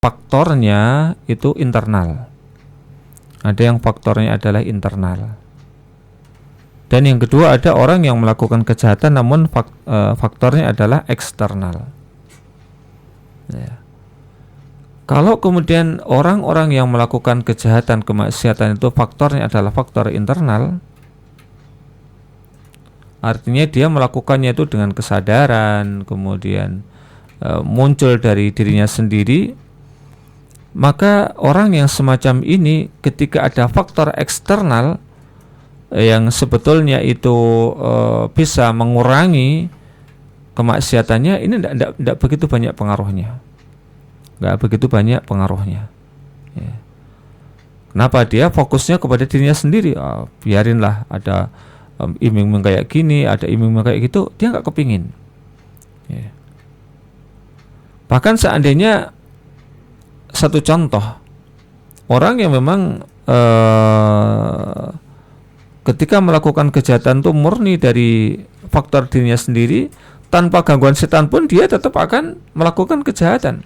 faktornya itu internal. Ada yang faktornya adalah internal. Dan yang kedua, ada orang yang melakukan kejahatan namun faktornya adalah eksternal. Ya. Kalau kemudian orang-orang yang melakukan kejahatan, kemaksiatan itu faktornya adalah faktor internal, artinya dia melakukannya itu dengan kesadaran, kemudian muncul dari dirinya sendiri, maka orang yang semacam ini ketika ada faktor eksternal yang sebetulnya itu bisa mengurangi kemaksiatannya, ini tidak begitu banyak pengaruhnya. Nggak begitu banyak pengaruhnya. Ya. Kenapa? Dia fokusnya kepada dirinya sendiri. Biarinlah ada iming-iming kayak gini, ada iming-iming kayak gitu, dia nggak kepingin. Ya. Bahkan seandainya, satu contoh, orang yang memang ketika melakukan kejahatan itu murni dari faktor dirinya sendiri, tanpa gangguan setan pun dia tetap akan melakukan kejahatan.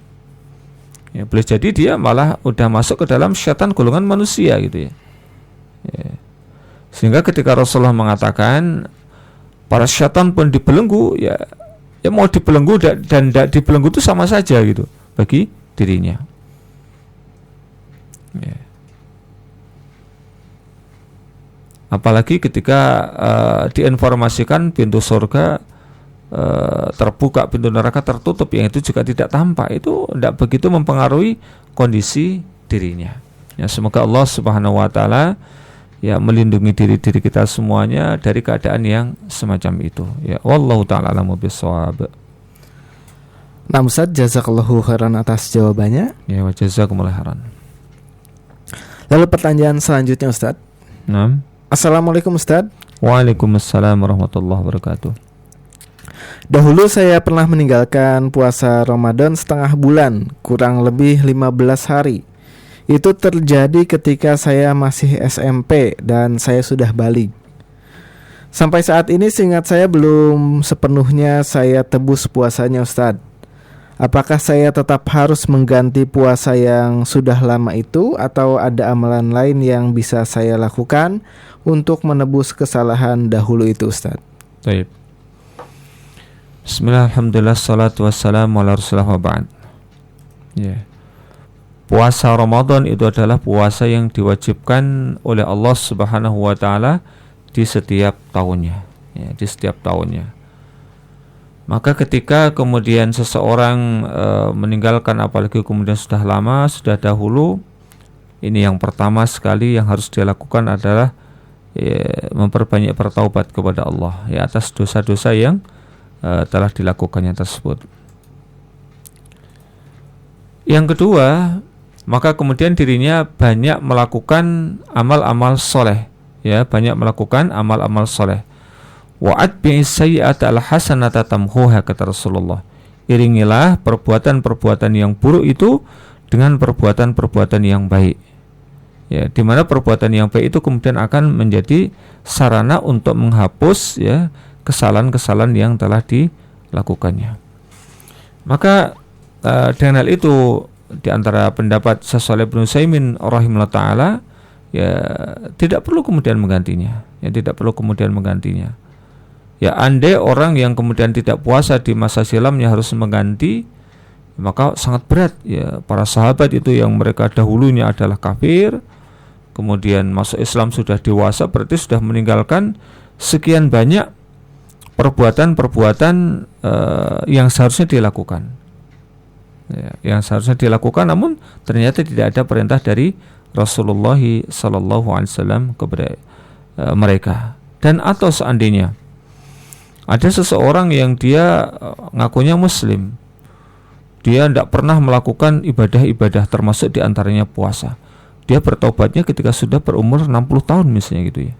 Ya, boleh jadi dia malah udah masuk ke dalam setan golongan manusia gitu ya. Ya. Sehingga ketika Rasulullah mengatakan para setan pun dibelenggu, ya mau dibelenggu dan tidak dibelenggu itu sama saja gitu bagi dirinya. Ya. Apalagi ketika diinformasikan pintu surga terbuka, pintu neraka tertutup, yang itu juga tidak tampak, itu tidak begitu mempengaruhi kondisi dirinya. Ya, semoga Allah Subhanahu wa taala ya melindungi diri kita semuanya dari keadaan yang semacam itu. Ya, wallahu taala a'lamu bissawab. Nah, Ustaz, jazakallahu khairan atas jawabannya. Ya, wa jazakumullahu khairan. Lalu pertanyaan selanjutnya, Ustaz. Naam. Assalamualaikum, Ustaz. Waalaikumsalam warahmatullahi wabarakatuh. Dahulu saya pernah meninggalkan puasa Ramadan setengah bulan, kurang lebih 15 hari. Itu terjadi ketika saya masih SMP dan saya sudah balik. Sampai saat ini seingat saya belum sepenuhnya saya tebus puasanya, Ustadz. Apakah saya tetap harus mengganti puasa yang sudah lama itu, atau ada amalan lain yang bisa saya lakukan untuk menebus kesalahan dahulu itu, Ustadz? Baik. Bismillah, alhamdulillah, salatu wassalamu ala rasulillah wa ba'd. Ya. Puasa Ramadan itu adalah puasa yang diwajibkan oleh Allah Subhanahu wa taala di setiap tahunnya, ya, di setiap tahunnya. Maka ketika kemudian seseorang meninggalkan, apalagi kemudian sudah lama, sudah dahulu, ini yang pertama sekali yang harus dia lakukan adalah memperbanyak bertaubat kepada Allah ya atas dosa-dosa yang telah dilakukannya tersebut. Yang kedua, maka kemudian dirinya banyak melakukan amal-amal soleh, ya, banyak melakukan amal-amal soleh. Wa'ad bi'is-sayyi'ata al-hasanata tamhuha, kata Rasulullah. Iringilah perbuatan-perbuatan yang buruk itu dengan perbuatan-perbuatan yang baik. Ya, di mana perbuatan yang baik itu kemudian akan menjadi sarana untuk menghapus, ya, kesalahan-kesalahan yang telah dilakukannya. Maka dengan hal itu, di antara pendapat Syaikh Ibnu Utsaimin rahimahullah taala, ya tidak perlu kemudian menggantinya. Ya, tidak perlu kemudian menggantinya. Ya, andai orang yang kemudian tidak puasa di masa silamnya harus mengganti, maka sangat berat. Ya, para sahabat itu yang mereka dahulunya adalah kafir, kemudian masuk Islam sudah dewasa, berarti sudah meninggalkan sekian banyak perbuatan-perbuatan yang seharusnya dilakukan. Ya, yang seharusnya dilakukan, namun ternyata tidak ada perintah dari Rasulullah SAW kepada mereka. Dan atau seandainya ada seseorang yang dia ngakunya muslim, dia tidak pernah melakukan ibadah-ibadah, termasuk diantaranya puasa. Dia bertobatnya ketika sudah berumur 60 tahun misalnya gitu ya.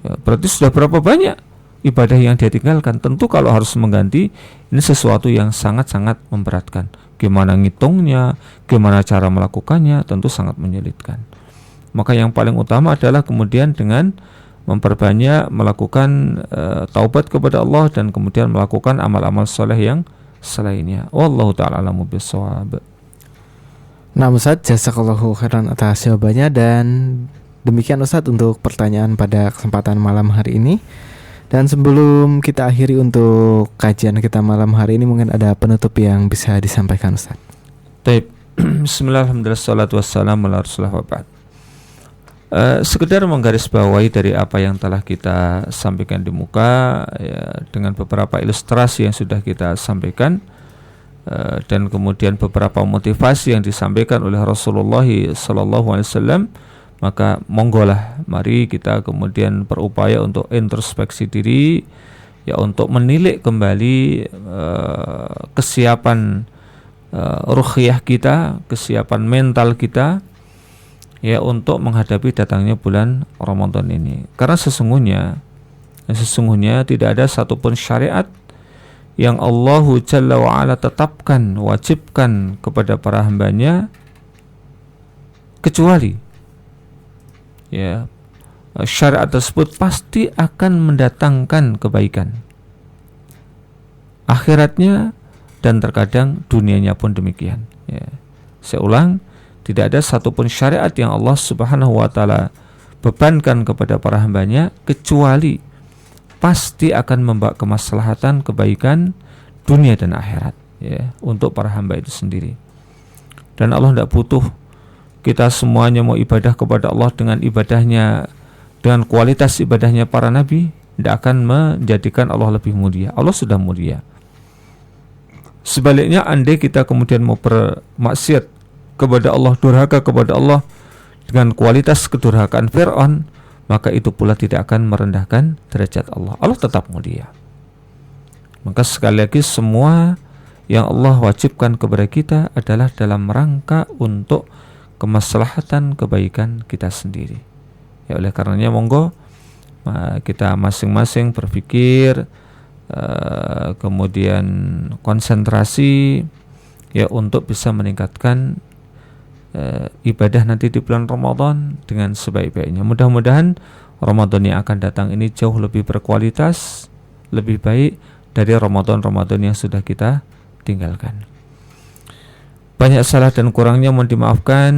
Ya, berarti sudah berapa banyak ibadah yang dia tinggalkan. Tentu kalau harus mengganti, ini sesuatu yang sangat-sangat memberatkan. Gimana ngitungnya, gimana cara melakukannya, tentu sangat menyulitkan. Maka yang paling utama adalah kemudian dengan memperbanyak melakukan taubat kepada Allah dan kemudian melakukan amal-amal soleh yang selainnya. Wallahu ta'ala a'lamu bissawab. Nah Ustadz, jazakallahu khairan atas jawabannya. Dan demikian Ustadz untuk pertanyaan pada kesempatan malam hari ini. Dan sebelum kita akhiri untuk kajian kita malam hari ini, mungkin ada penutup yang bisa disampaikan Ustadz. Baik. Bismillahirrahmanirrahim. Salatu wassalamu ala Rasulillah wa ba'd. Sekedar menggarisbawahi dari apa yang telah kita sampaikan di muka, ya, dengan beberapa ilustrasi yang sudah kita sampaikan, dan kemudian beberapa motivasi yang disampaikan oleh Rasulullah SAW, maka monggolah mari kita kemudian berupaya untuk introspeksi diri, ya, untuk menilik kembali kesiapan ruhiyah kita, kesiapan mental kita, ya, untuk menghadapi datangnya bulan Ramadan ini. Karena sesungguhnya tidak ada satupun syariat yang Allah Jalla wa'ala tetapkan, wajibkan kepada para hambanya, kecuali, ya, syariat tersebut pasti akan mendatangkan kebaikan akhiratnya, dan terkadang dunianya pun demikian, ya. Saya ulang, tidak ada satupun syariat yang Allah Subhanahu wa ta'ala bebankan kepada para hambanya, kecuali pasti akan membawa kemaslahatan, kebaikan dunia dan akhirat, ya, untuk para hamba itu sendiri. Dan Allah tidak butuh kita semuanya mau ibadah kepada Allah dengan ibadahnya, dengan kualitas ibadahnya para nabi, tidak akan menjadikan Allah lebih mulia. Allah sudah mulia. Sebaliknya, andai kita kemudian mau bermaksiat kepada Allah, durhaka kepada Allah dengan kualitas kedurhakaan Fir'aun, maka itu pula tidak akan merendahkan derajat Allah. Allah tetap mulia. Maka sekali lagi, semua yang Allah wajibkan kepada kita adalah dalam rangka untuk kemaslahatan kebaikan kita sendiri. Ya, oleh karenanya monggo kita masing-masing berpikir, kemudian konsentrasi, ya, untuk bisa meningkatkan ibadah nanti di bulan Ramadan dengan sebaik-baiknya. Mudah-mudahan Ramadan yang akan datang ini jauh lebih berkualitas, lebih baik dari Ramadan-Ramadan yang sudah kita tinggalkan. Banyak salah dan kurangnya mohon dimaafkan,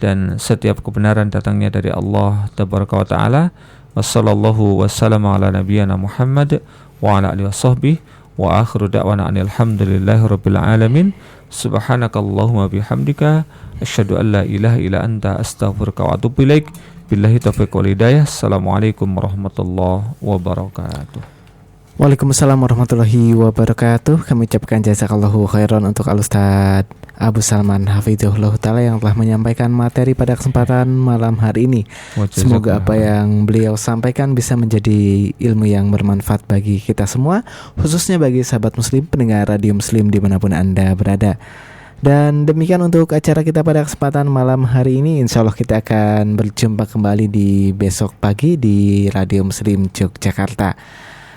dan setiap kebenaran datangnya dari Allah Tabaraka wa Ta'ala. Wassallallahu wassalamu ala nabiyyina Muhammad wa ala alihi washabbihi wa akhiru da'wana alhamdulillahi rabbil alamin. Subhanakallahumma bihamdika asyhadu an la ilaha illa anta astaghfiruka wa atubu ilaik. Billahi taufiq wal hidayah. Assalamualaikum warahmatullahi wabarakatuh. Waalaikumsalam warahmatullahi wabarakatuh. Kami ucapkan jazakallahu khairan untuk Al-Ustaz Abu Salman Hafizahullah Ta'ala yang telah menyampaikan materi pada kesempatan malam hari ini. Semoga apa yang beliau sampaikan bisa menjadi ilmu yang bermanfaat bagi kita semua, khususnya bagi sahabat muslim, pendengar radio muslim dimanapun Anda berada. Dan demikian untuk acara kita pada kesempatan malam hari ini. Insya Allah kita akan berjumpa kembali di besok pagi di Radio Muslim Yogyakarta.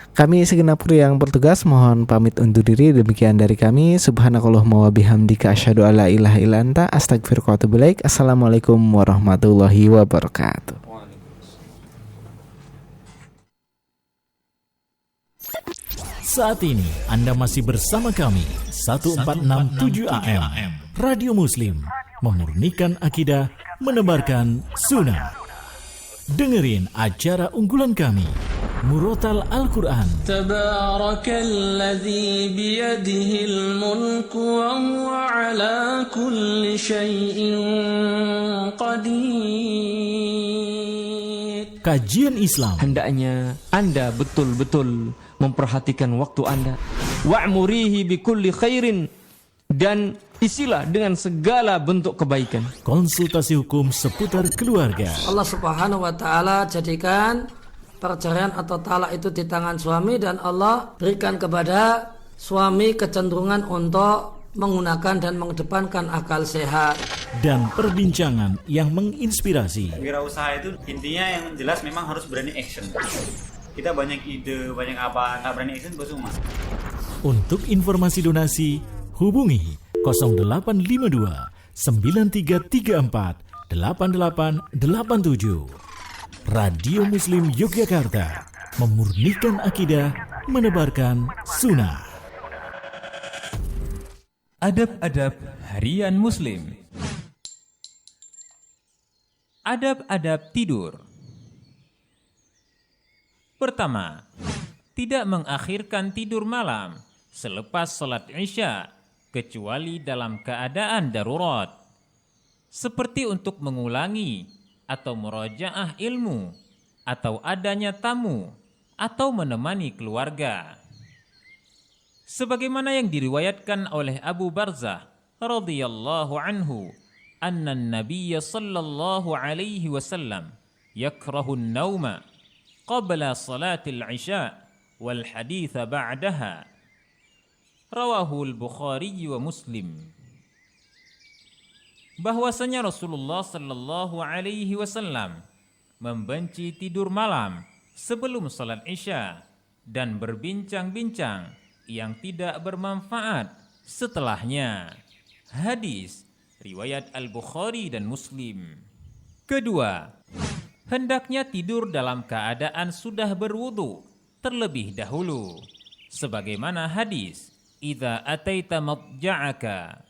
Kami segenap kru yang bertugas mohon pamit undur diri. Demikian dari kami. Subhanakallahumma wa bihamdika asyhadu an la ilaha illa anta astaghfiruka wa atubu ilaik. Assalamualaikum warahmatullahi wabarakatuh. Saat ini Anda masih bersama kami 1467 AM Radio Muslim, memurnikan akidah, menebarkan sunnah. Dengerin acara unggulan kami, Murotal Al-Quran. Tabarakalladzi biyadihil mulku wa huwa ala kulli syai'in qadir. Kajian Islam. Hendaknya Anda betul-betul memperhatikan waktu Anda. Wa'murihi bikulli khairin, dan isilah dengan segala bentuk kebaikan. Konsultasi hukum seputar keluarga. Allah Subhanahu wa ta'ala jadikan perceraian atau talak itu di tangan suami, dan Allah berikan kepada suami kecenderungan untuk menggunakan dan mengedepankan akal sehat. Dan perbincangan yang menginspirasi. Wirausaha itu intinya yang jelas memang harus berani action. Kita banyak ide, banyak apa, nggak berani action percuma. Untuk informasi donasi, hubungi 0852 9334 8887. Radio Muslim Yogyakarta, memurnikan akidah, menebarkan sunnah. Adab-adab harian Muslim. Adab-adab tidur. Pertama, tidak mengakhirkan tidur malam selepas salat Isya kecuali dalam keadaan darurat, seperti untuk mengulangi atau murajaah ilmu, atau adanya tamu, atau menemani keluarga. Sebagaimana yang diriwayatkan oleh Abu Barzah radhiyallahu anhu, anna an-nabiy sallallahu alaihi wasallam yakrahu an-nauma qabla salatil isya wal haditha ba'daha. Rawahu al-Bukhari wa Muslim. Bahwasanya Rasulullah sallallahu alaihi wasallam membenci tidur malam sebelum salat Isya dan berbincang-bincang yang tidak bermanfaat setelahnya. Hadis riwayat Al-Bukhari dan Muslim. Kedua, hendaknya tidur dalam keadaan sudah berwudu terlebih dahulu, sebagaimana hadis idza ataita madja'aka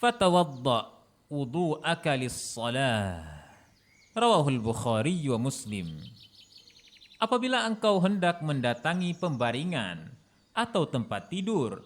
fatawadda wudu'aka lis-shalah. Rawahul Bukhari wa Muslim. Apabila engkau hendak mendatangi pembaringan atau tempat tidur,